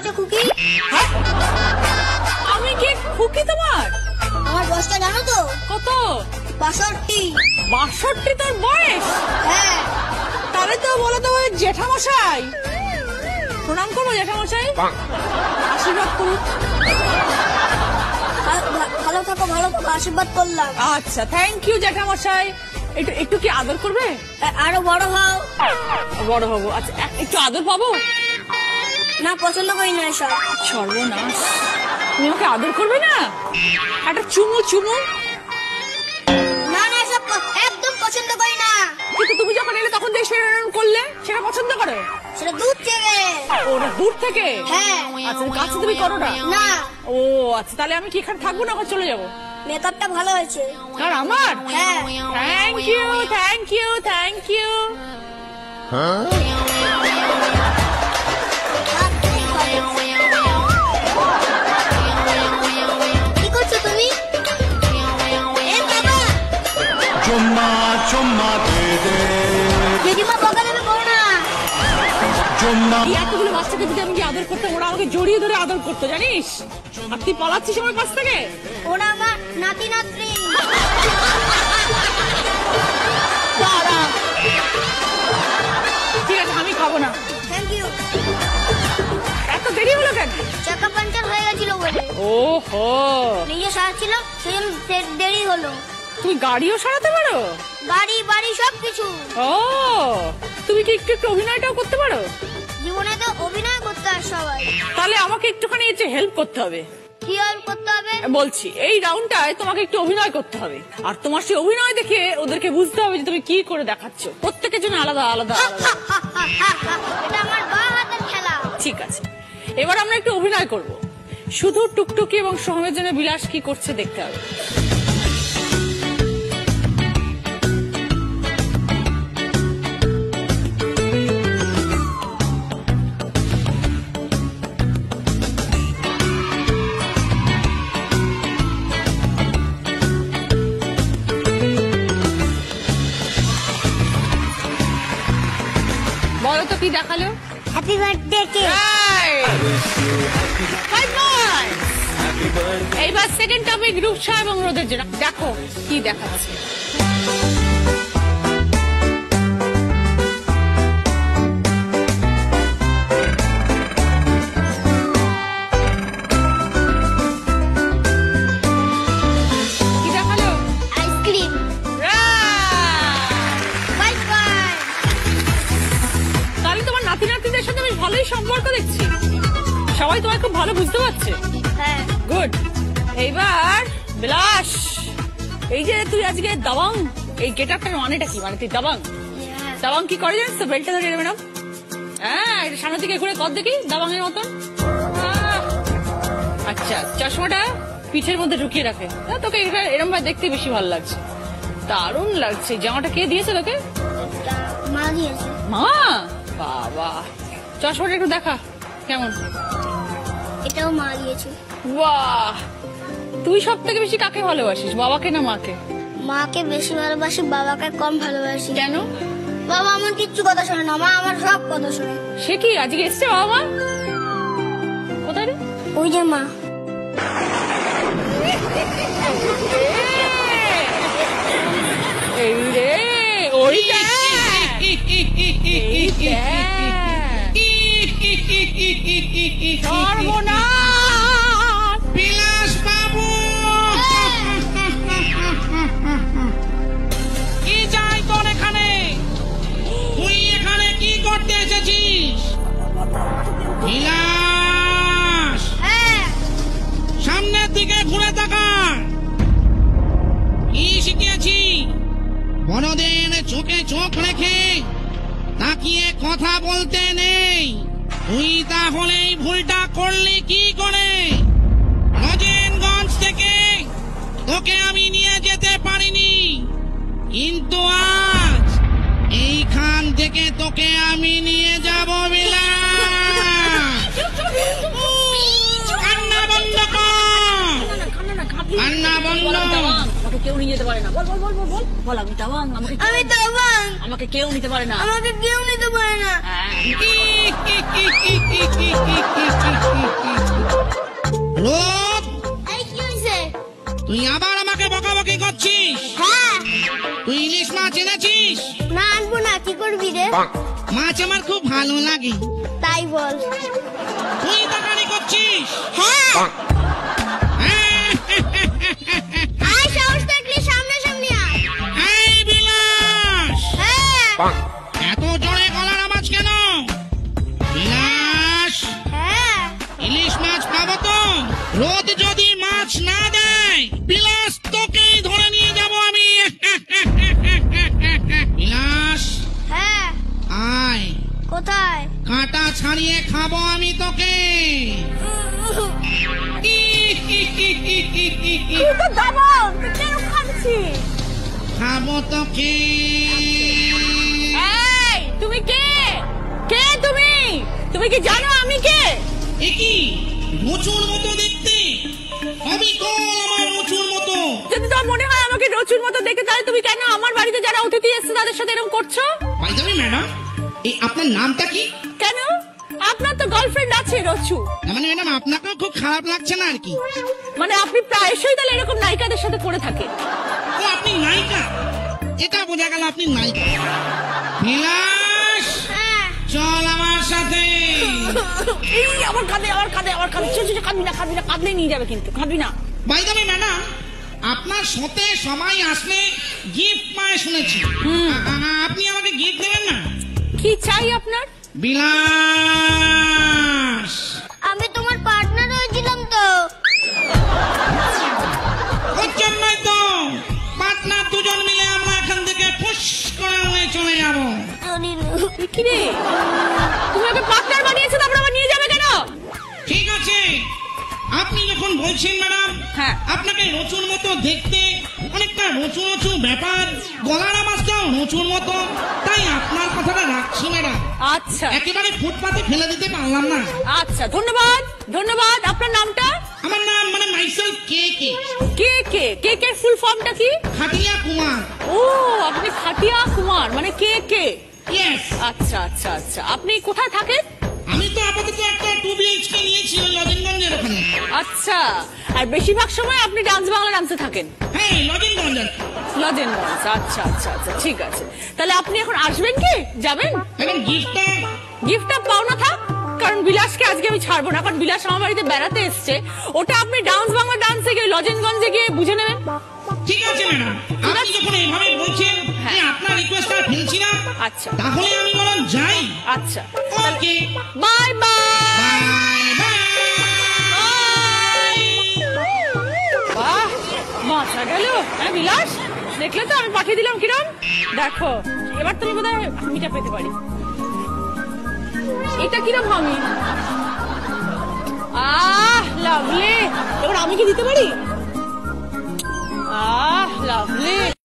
আছে খুকি? আমি কি খুকি তোমার? আমার বয়সটা জানো তো? কত? 62। 62 তোর বয়স? হ্যাঁ। তাহলে তো বলো তো জেঠামশাই। প্রণাম করবো জেঠামশাই, আশীর্বাদ করুন। ভালো থাকো, ভালো থাকো, আশীর্বাদ করলাম। আচ্ছা, থ্যাংক ইউ জেঠামশাই। একটু কি আদর করবে? আরো বড় হও। বড় হবো। আচ্ছা, একটু আদর পাবো? না, পছন্দ করি না এসব। সর্বনাশ, তুমি আমাকে আদর করবে না? একটা চুমু চুমু? না না, এসব একদম পছন্দ করি না। কিন্তু তুমি যখন এলে তখন দেখে করলে, সেটা পছন্দ করো? সেটা দূর থেকে। ওটা দূর থেকে? হ্যাঁ। আচ্ছা, কাছে তুমি করো না? না। ও আচ্ছা, তাহলে আমি কি এখানে থাকবো না, ওখানে চলে যাবো? মেকআপটা ভালো হয়েছে। আর আমার? হ্যাঁ। Thank you, thank you, thank you. কি করছো তুমি? এ বাবা, চুম্মা চুম্মা দে দে, দিদিমা বকা দেবে, করো না। চুম্মা এই এতগুলো বাচ্চাকে যদি আমি আদর করতাম, ওরা আমাকে জড়িয়ে ধরে আদর করতো, জানিস? আর তুই পালাচ্ছিস আমার কাছ থেকে। ওরা আমার নাতি নাতনি। ঠিক আছে, আমি খাবো না। Thank you. এত দেরি হলো কেন? চাকা পাঞ্চার হয়ে গেছিল বলে। ওহো, নিজে সারাচ্ছিল, সেজন্য দেরি হলো। তুমি গাড়িও সারাতে পারো? গাড়ি বাড়ি সবকিছু। ও, তুমি কি একটু একটু অভিনয়টাও করতে পারো? জীবনে তো অভিনয় করতে হয় সবাই। তাহলে আমাকে একটুখানি হেল্প করতে হবে। কি হেল্প করতে হবে? বলছি, এই রাউন্ডটায় তোমাকে একটু অভিনয় করতে হবে, আর তোমার সেই অভিনয় দেখে ওদেরকে বুঝতে হবে যে তুমি কি করে দেখাচ্ছ। প্রত্যেকের জন্য আলাদা আলাদা আলাদা। এটা আমার বাঁ হাতের খেলা। ঠিক আছে, এবার আমরা একটু অভিনয় করব। শুধু টুকটুকি এবং সোহমের জন্য বিলাস কি করছে দেখতে হবে। বলো তো কি দেখালো? হ্যাপি বার্থডে কে? এইবার সেকেন্ড টপিক, রূপসা এবং রোদের জন্য। দেখো কি দেখাচ্ছে। কি দেখালো? আইসক্রিম। Bye bye. তাহলে তোমার নাতি নাতিদের সাথে বেশ ভালোই সম্পর্ক দেখছি, সবাই তোমায় খুব ভালো বুঝতে পারছে। হ্যাঁ। গুড। এইবার বিলাস, এই যে তুই আজকে দাবাং, এই গেটআপটার মানেটা কি? মানে তুই দাবাং, দাবাং কি করে জানিস তো? বেল্টটা ধরে ম্যাডাম, হ্যাঁ, এটা সামনের দিকে ঘুরে কর দেখি, দাবাং এর মতন। আচ্ছা, চশমাটা পিঠের মধ্যে ঢুকিয়ে রাখে। তোকে এরকম ভাবে দেখতে বেশি ভালো লাগছে, দারুণ লাগছে। জামাটা কে দিয়েছে তোকে? মা দিয়েছে। মা? বাবা, চশমাটা একটু দেখা কেমন। এটাও মা দিয়েছে। বাহ, তুই সব থেকে বেশি কাকে ভালোবাসিস, বাবাকে না মাকে? মাকে বেশি ভালোবাসি, বাবাকে কম ভালোবাসি। কেন? বাবা আমার কিচ্ছু কথা শোনে না, মা আমার সব কথা শোনে। সে কি আজকে এসছে বাবা মা? কোথায় রে? ওই যে মা। এই রে, ওইটা। সর্বনাশ! বিলাস বাবু, কি চাই তোর এখানে? তুই এখানে কি করতে এসেছিস? বিলাস, হ্যাঁ। সামনের দিকে ঘুরে তাকা। কি শিখিয়েছি? বড়দের চোখে চোখ রেখে তাকিয়ে কথা বলতে নেই। তুই তাহলে এই ভুলটা করলি কি করে? নজেনগঞ্জ থেকে তোকে আমি নিয়ে যেতে পারিনি, কিন্তু আজ এইখান থেকে তোকে আমি নিয়ে যাব। বিলাস, কান্না বন্ধ কর, কান্না বন্ধ। আমাকে কেউ নিয়ে যেতে পারে না। বল বল বল বল বল বল, আমি দাবাং, আমি দাবাং, আমাকে কেউ নিতে পারে না। আমাকে কেউ নিতে পারে না। হ্যাঁ। মাছ আমার খুব ভালো লাগে। তাই বল। তুই তাকানি করছিস? হ্যাঁ, আয় সাহস থাকলে সামনাসামনি আয়। এই বিলাস, হ্যাঁ এত জোরে গলার আওয়াজ কেন? বিলাস, হ্যাঁ ইলিশ মাছ পাবো তো? রোদ যদি মাছ না দেয়, বিলাস তোকেই ধরে নিয়ে যাব আমি। বিলাস, হ্যাঁ। আয়, কোথায়? কাঁটা ছাড়িয়ে খাবো আমি তোকে। তো দাবাং, তুই কেন খাচ্ছিস? খাবো তোকে। এই, তুমি কে? কে তুমি? তুমি কি জানো আমি কে? এ কি রচুর মতো দেখতে? অবিকল আমার রচুর মতো। যদি তোমার মনে হয় আমাকে রচুর মতো দেখতে, তাহলে তুমি কেন আমার বাড়িতে যারা অতিথি এসেছে তাদের সাথে এরকম করছো? পাইজামি ম্যাডাম, এই আপনার নামটা কি? কেন? আপনার তো গার্লফ্রেন্ড আছে রচু। না মানে ম্যাডাম, আপনাকেও খুব খারাপ লাগছে না আর কি? মানে আপনি প্রায়শই তাহলে এরকম নায়িকাদের সাথে করে থাকে। ও, আপনি নায়িকা? এটা বোঝা গেল আপনি নায়িকা। বিলাস, হ্যাঁ। চল আমার সাথে। এই আমার কাঁদে, আমার কাঁদে, আমার কাঁদে। চল, চল, কাঁদবি না, কাঁদবি না, কাঁদলে নিয়ে যাবে কিন্তু, কাঁদবি না। পাইজামি ম্যাডাম, আপনার সাথে সবাই আসলে গিফট পায় শুনেছি। আপনি আমাকে গিফট দেবেন না? কি চাই আপনার? বিলাস, আমি তোমার পার্টনার হয়েছিলাম তো। ওর জন্যই তো পার্টনার দুজন মিলে আমরা এখান থেকে ফুস করে উড়ে চলে যাব। এ কি রে? তুমি ওকে পার্টনার বানিয়েছো, তারপর আবার নিয়ে যাবে কেন? ঠিক আছে, আপনি যখন বলছেন ম্যাডাম, হ্যাঁ। আপনাকে রচুর মতো দেখতে, অনেকটা রচু রচু ব্যাপার, গলার আওয়াজটাও রচুর মতো, তাই আপনার কথাটা রাখছি ম্যাডাম। আচ্ছা, একেবারে ফুটপাতে ফেলে দিতে পারলাম না। আচ্ছা, ধন্যবাদ, ধন্যবাদ। আপনার নামটা? আমার নাম মানে মাইসেলফ কে কে। কে কে? কে কে ফুল ফর্মটা কি? খাটিয়া কুমার। ও, আপনি খাটিয়া কুমার, মানে কে কে? ইয়েস। আচ্ছা, আচ্ছা, আচ্ছা। আপনি কোথায় থাকেন? আমি তো আপাতত একটা 2 BHK নিয়েছি ওই লজেনগঞ্জের ওখানে। আচ্ছা, আর বেশিরভাগ সময় আপনি ডান্স বাংলা ডান্সে থাকেন? হ্যাঁ, লজেনগঞ্জ। লজেনগঞ্জ। আচ্ছা, আচ্ছা, আচ্ছা, ঠিক আছে। তাহলে আপনি এখন আসবেন কি? যাবেন? এখন গিফটটা? গিফটটা পাও না থাক, কারণ বিলাসকে আজকে আমি ছাড়বো না, কারণ বিলাস আমার বাড়িতে বেড়াতে এসছে। ওটা আপনি ডান্স বাংলা ডান্সে গিয়ে লজেনগঞ্জে গিয়ে বুঝে নেবেন। ঠিক আছে ম্যাডাম, আপনি যখন এইভাবে বলছেন যে আপনার রিকোয়েস্টটা ফেলছি না, আচ্ছা, তাহলে আমি বরং যাই। আচ্ছা, ওকে, বাই বাই। Bye bye. বাহ, বাঁচা গেল। হ্যাঁ বিলাস, দেখলে তো আমি পাঠিয়ে দিলাম কিরম। দেখো, এবার তুমি বোধহয় হামিটা পেতে পারি। এটা কিরম হামি? লাভলি। এবার আমি কি দিতে পারি? লাভলি।